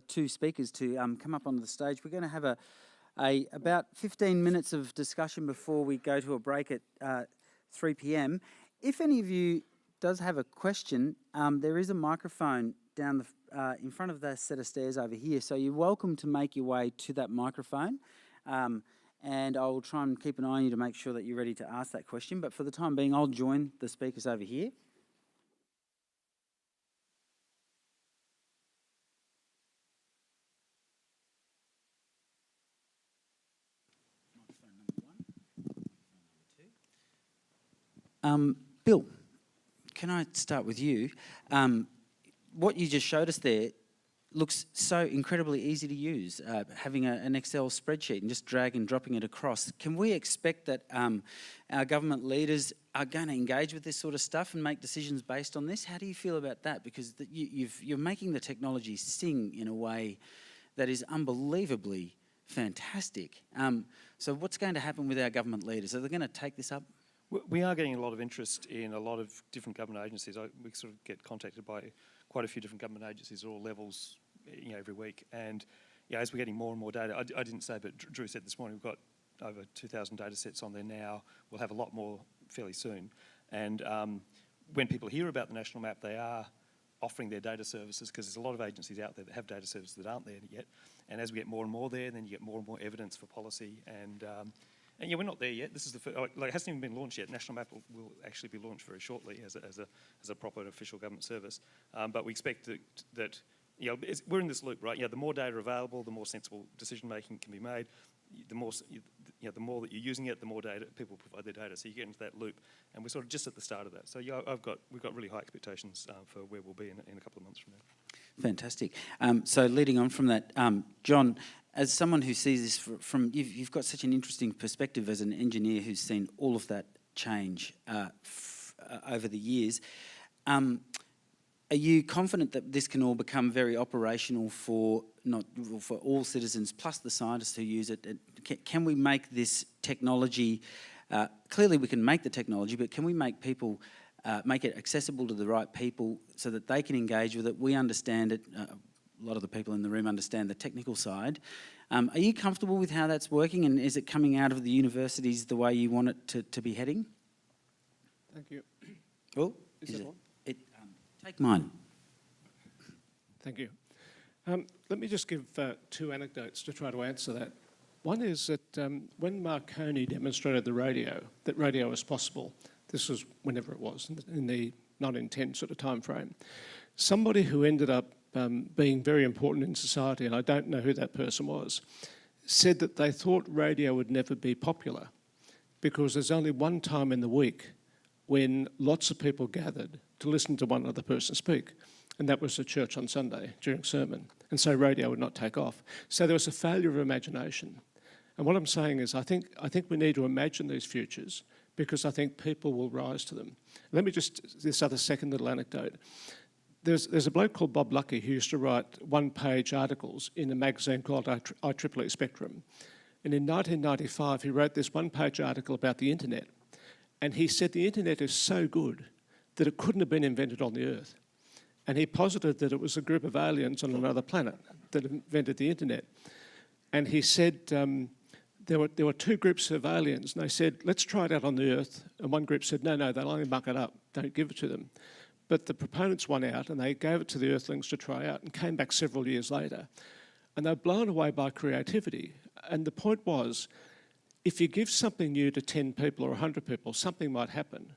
two speakers to come up onto the stage. We're going to have about 15 minutes of discussion before we go to a break at 3 p.m. If any of you does have a question, there is a microphone down in front of the set of stairs over here, so you're welcome to make your way to that microphone. And I will try and keep an eye on you to make sure that you're ready to ask that question. But for the time being, I'll join the speakers over here. Microphone number 1. Microphone number 2. Bill, can I start with you? What you just showed us there looks so incredibly easy to use, having an Excel spreadsheet and just drag and dropping it across. Can we expect that our government leaders are going to engage with this sort of stuff and make decisions based on this? How do you feel about that? Because you're making the technology sing in a way that is unbelievably fantastic. So what's going to happen with our government leaders? Are they going to take this up? We are getting a lot of interest in a lot of different government agencies. We sort of get contacted by quite a few different government agencies at all levels, every week. And as we're getting more and more data, I didn't say, but Drew said this morning, we've got over 2,000 data sets on there now. We'll have a lot more fairly soon. And when people hear about the national map, they are offering their data services, because there's a lot of agencies out there that have data services that aren't there yet. And as we get more and more there, then you get more and more evidence for policy. And we're not there yet. This is the first, it hasn't even been launched yet. National Map will actually be launched very shortly as a proper official government service. But we expect that we're in this loop, right? The more data available, the more sensible decision making can be made. The more the more that you're using it, the more data people provide their data. So you get into that loop, and we're sort of just at the start of that. So we've got really high expectations for where we'll be in a couple of months from now. Fantastic. So leading on from that, John, as someone who sees this from you've got such an interesting perspective as an engineer who's seen all of that change over the years. Are you confident that this can all become very operational for all citizens, plus the scientists who use it? Can we make this technology? Clearly, we can make the technology, but can we make people make it accessible to the right people so that they can engage with it? We understand it. A lot of the people in the room understand the technical side. Are you comfortable with how that's working, and is it coming out of the universities the way you want it to be heading? Thank you. Well, is it on? Take mine. Thank you. Let me just give two anecdotes to try to answer that. One is that when Marconi demonstrated that radio was possible, this was whenever it was, in the 1910 sort of time frame, somebody who ended up being very important in society, and I don't know who that person was, said that they thought radio would never be popular because there's only one time in the week when lots of people gathered to listen to one other person speak, and that was at church on Sunday during sermon, and so radio would not take off. So there was a failure of imagination. And what I'm saying is I think we need to imagine these futures because I think people will rise to them. Let me just, this other second little anecdote. There's a bloke called Bob Lucky who used to write one-page articles in a magazine called IEEE Spectrum. And in 1995, he wrote this one-page article about the internet. And he said the internet is so good that it couldn't have been invented on the Earth. And he posited that it was a group of aliens on another planet that invented the internet. And he said there were two groups of aliens, and they said, let's try it out on the Earth. And one group said, no, they'll only muck it up, don't give it to them. But the proponents won out, and they gave it to the Earthlings to try out, and came back several years later. And they were blown away by creativity. And the point was, if you give something new to 10 people or 100 people, something might happen.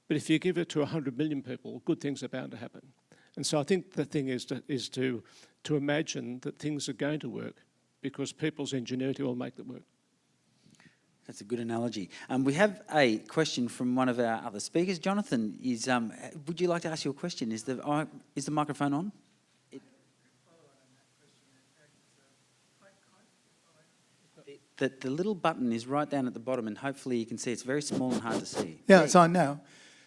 But if you give it to 100 million people, good things are bound to happen. And so I think the thing is to imagine that things are going to work because people's ingenuity will make them work. That's a good analogy. We have a question from one of our other speakers. Jonathan, would you like to ask your question? Is the microphone on? The little button is right down at the bottom, and hopefully you can see it's very small and hard to see. Yeah, it's on now.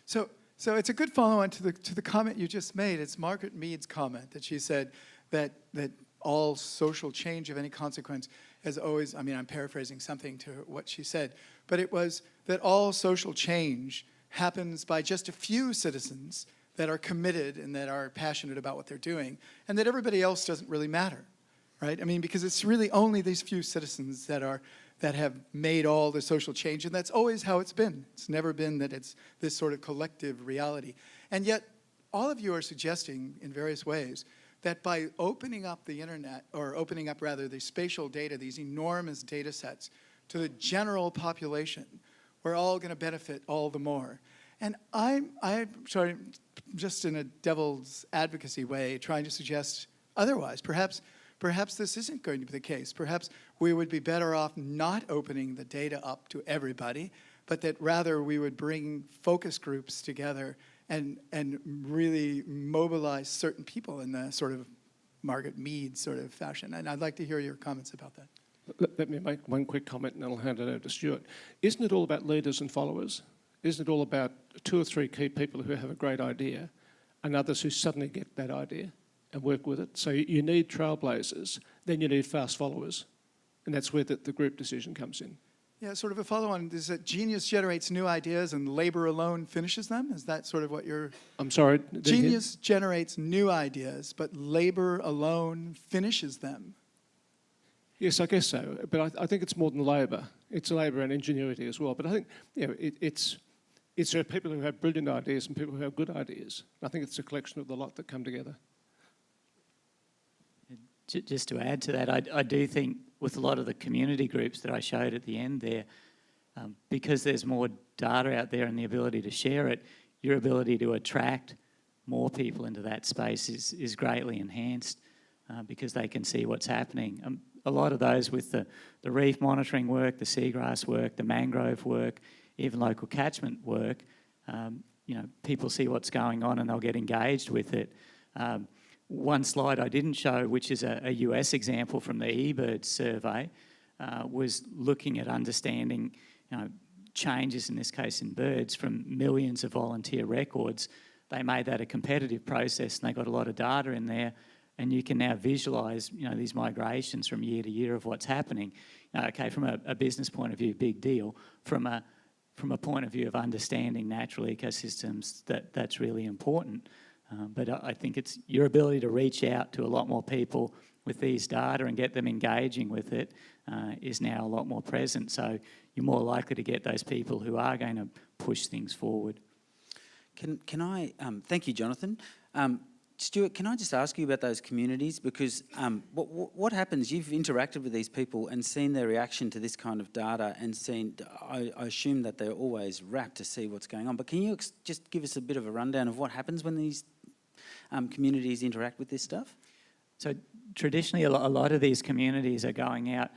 So it's a good follow-on to the comment you just made. It's Margaret Mead's comment that she said that all social change of any consequence has always, I mean, I'm paraphrasing something to what she said, but it was that all social change happens by just a few citizens that are committed and that are passionate about what they're doing, and that everybody else doesn't really matter. right? I mean, because it's really only these few citizens that have made all the social change, and that's always how it's been. It's never been that it's this sort of collective reality. And yet, all of you are suggesting in various ways that by opening up the internet, or opening up rather the spatial data, these enormous data sets, to the general population, we're all going to benefit all the more. And I'm sorry, just in a devil's advocacy way, trying to suggest otherwise. Perhaps this isn't going to be the case. Perhaps we would be better off not opening the data up to everybody, but that rather we would bring focus groups together and really mobilize certain people in the sort of Margaret Mead sort of fashion. And I'd like to hear your comments about that. Let me make one quick comment and then I'll hand it over to Stuart. Isn't it all about leaders and followers? Isn't it all about 2 or 3 key people who have a great idea and others who suddenly get that idea and work with it? So you need trailblazers, then you need fast followers. And that's where the group decision comes in. Yeah, sort of a follow-on is that genius generates new ideas and labor alone finishes them? Is that sort of what you're... I'm sorry? Genius generates new ideas, but labor alone finishes them. Yes, I guess so. But I think it's more than labour. It's labour and ingenuity as well. But I think it's there are people who have brilliant ideas and people who have good ideas. I think it's a collection of the lot that come together. Just to add to that, I do think with a lot of the community groups that I showed at the end there, because there's more data out there and the ability to share it, your ability to attract more people into that space is greatly enhanced because they can see what's happening. A lot of those with the reef monitoring work, the seagrass work, the mangrove work, even local catchment work, people see what's going on and they'll get engaged with it. One slide I didn't show, which is a US example from the eBird survey, was looking at understanding changes, in this case in birds, from millions of volunteer records. They made that a competitive process and they got a lot of data in there, and you can now visualise these migrations from year to year of what's happening. Okay, from a business point of view, big deal. From a point of view of understanding natural ecosystems, that's really important. But I think it's your ability to reach out to a lot more people with these data and get them engaging with it is now a lot more present. So you're more likely to get those people who are going to push things forward. Can I, thank you, Jonathan. Stuart, can I just ask you about those communities? Because what happens, you've interacted with these people and seen their reaction to this kind of data and seen, I assume that they're always rapt to see what's going on, but can you just give us a bit of a rundown of what happens when these communities interact with this stuff? So traditionally, a lot of these communities are going out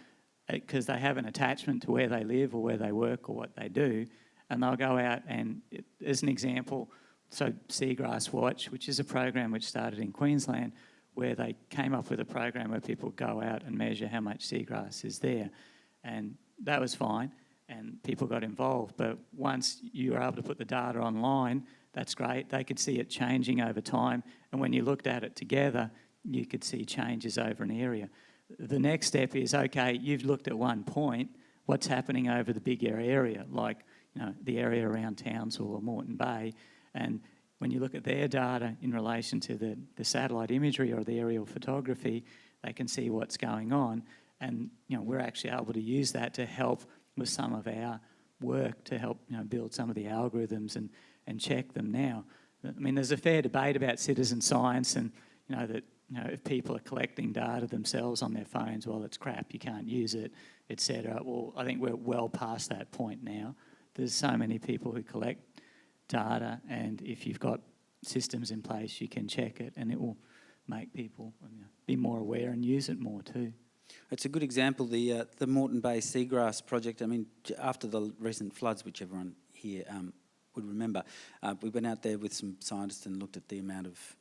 because they have an attachment to where they live or where they work or what they do, and they'll go out and, as an example, so Seagrass Watch, which is a program which started in Queensland, where they came up with a program where people go out and measure how much seagrass is there. And that was fine, and people got involved. But once you were able to put the data online, that's great. They could see it changing over time. And when you looked at it together, you could see changes over an area. The next step is, okay, you've looked at one point, what's happening over the bigger area, like the area around Townsville or Moreton Bay. And when you look at their data in relation to the satellite imagery or the aerial photography, they can see what's going on. And we're actually able to use that to help with some of our work to help build some of the algorithms and check them now. I mean, there's a fair debate about citizen science and that if people are collecting data themselves on their phones, well, it's crap, you can't use it, etc. Well, I think we're well past that point now. There's so many people who collect data, and if you've got systems in place, you can check it, and it will make people be more aware and use it more too. It's a good example, the Moreton Bay Seagrass project. I mean, after the recent floods, which everyone here would remember, we went out there with some scientists and looked at the amount of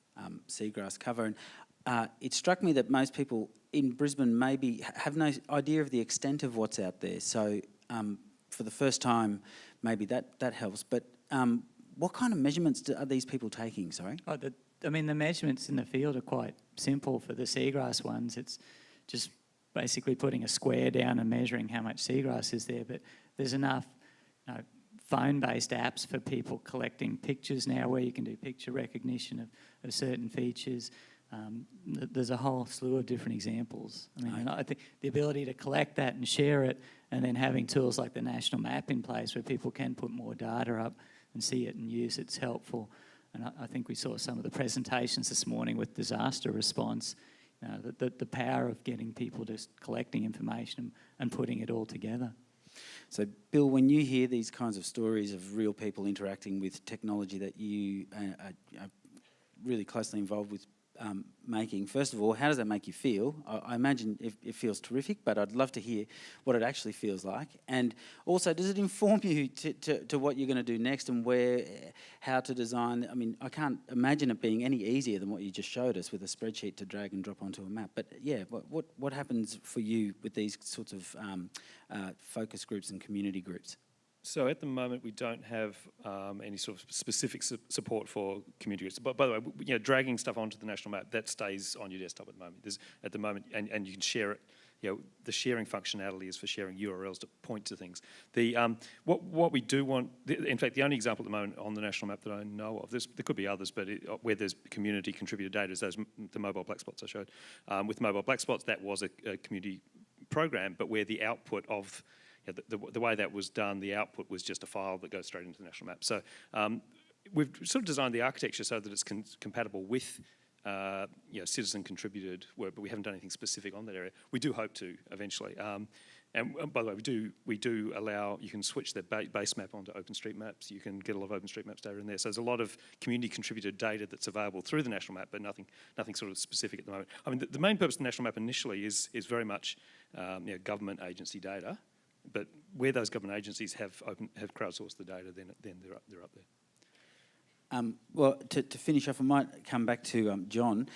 seagrass cover, and it struck me that most people in Brisbane maybe have no idea of the extent of what's out there. So for the first time, maybe that helps. But what kind of measurements are these people taking, sorry? The measurements in the field are quite simple for the seagrass ones. It's just basically putting a square down and measuring how much seagrass is there. But there's enough phone-based apps for people collecting pictures now where you can do picture recognition of certain features. There's a whole slew of different examples. I mean, and I think the ability to collect that and share it, and then having tools like the national map in place where people can put more data up and see it and use it's helpful. And I think we saw some of the presentations this morning with disaster response, the power of getting people just collecting information and putting it all together. So, Bill, when you hear these kinds of stories of real people interacting with technology that you are really closely involved with making, first of all, how does that make you feel? I imagine it feels terrific, but I'd love to hear what it actually feels like. And also, does it inform you to what you're going to do next and how to design? I mean, I can't imagine it being any easier than what you just showed us with a spreadsheet to drag and drop onto a map. But yeah, what happens for you with these sorts of focus groups and community groups? So at the moment, we don't have any sort of specific support for community groups. But by the way, dragging stuff onto the national map, that stays on your desktop at the moment. And you can share it. The sharing functionality is for sharing URLs to point to things. What we do want, in fact, the only example at the moment on the national map that I know of, there could be others, but where there's community contributed data is the mobile black spots I showed. With mobile black spots, that was a community program, but where the output of the way that was done, the output was just a file that goes straight into the national map. So we've sort of designed the architecture so that it's compatible with citizen contributed work, but we haven't done anything specific on that area. We do hope to eventually. And by the way, we do allow, you can switch the base map onto OpenStreetMaps. You can get a lot of OpenStreetMaps data in there. So there's a lot of community contributed data that's available through the national map, but nothing sort of specific at the moment. I mean, the main purpose of the national map initially is very much government agency data. But where those government agencies have crowdsourced the data, then they're up there. Well, to finish off, I might come back to John.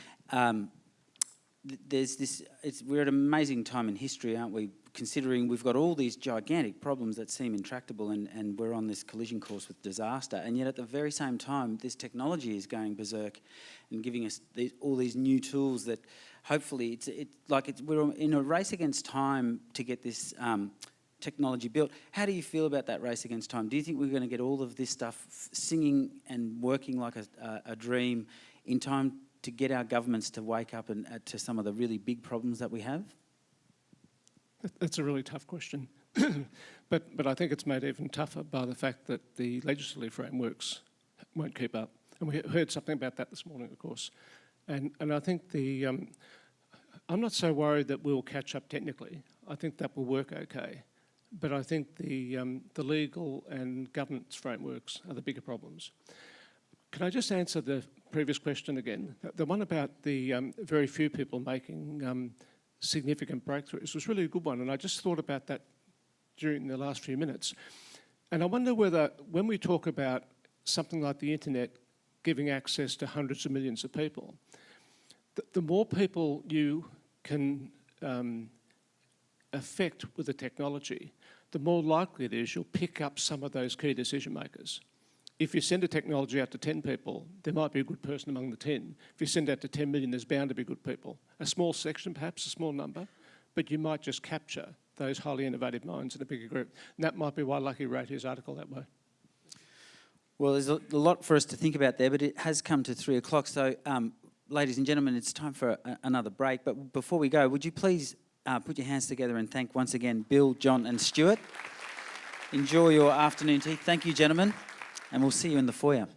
There's this. We're at an amazing time in history, aren't we? Considering we've got all these gigantic problems that seem intractable, and we're on this collision course with disaster, and yet at the very same time, this technology is going berserk and giving us all these new tools that hopefully we're in a race against time to get this. Technology built. How do you feel about that race against time? Do you think we're going to get all of this stuff singing and working like a dream in time to get our governments to wake up and to some of the really big problems that we have? That's a really tough question. but I think it's made even tougher by the fact that the legislative frameworks won't keep up. And we heard something about that this morning, of course. And I think I'm not so worried that we'll catch up technically. I think that will work okay. But I think the legal and governance frameworks are the bigger problems. Can I just answer the previous question again? The one about the very few people making significant breakthroughs was really a good one, and I just thought about that during the last few minutes. And I wonder whether, when we talk about something like the internet giving access to hundreds of millions of people, the more people you can affect with the technology, the more likely it is you'll pick up some of those key decision makers. If you send a technology out to 10 people, there might be a good person among the 10. If you send it out to 10 million, there's bound to be good people. A small section, perhaps, a small number, but you might just capture those highly innovative minds in a bigger group. And that might be why Lucky wrote his article that way. Well, there's a lot for us to think about there, but it has come to 3 o'clock. So, ladies and gentlemen, it's time for another break. But before we go, would you please put your hands together and thank once again Bill, John and Stuart. Enjoy your afternoon tea. Thank you, gentlemen, and we'll see you in the foyer.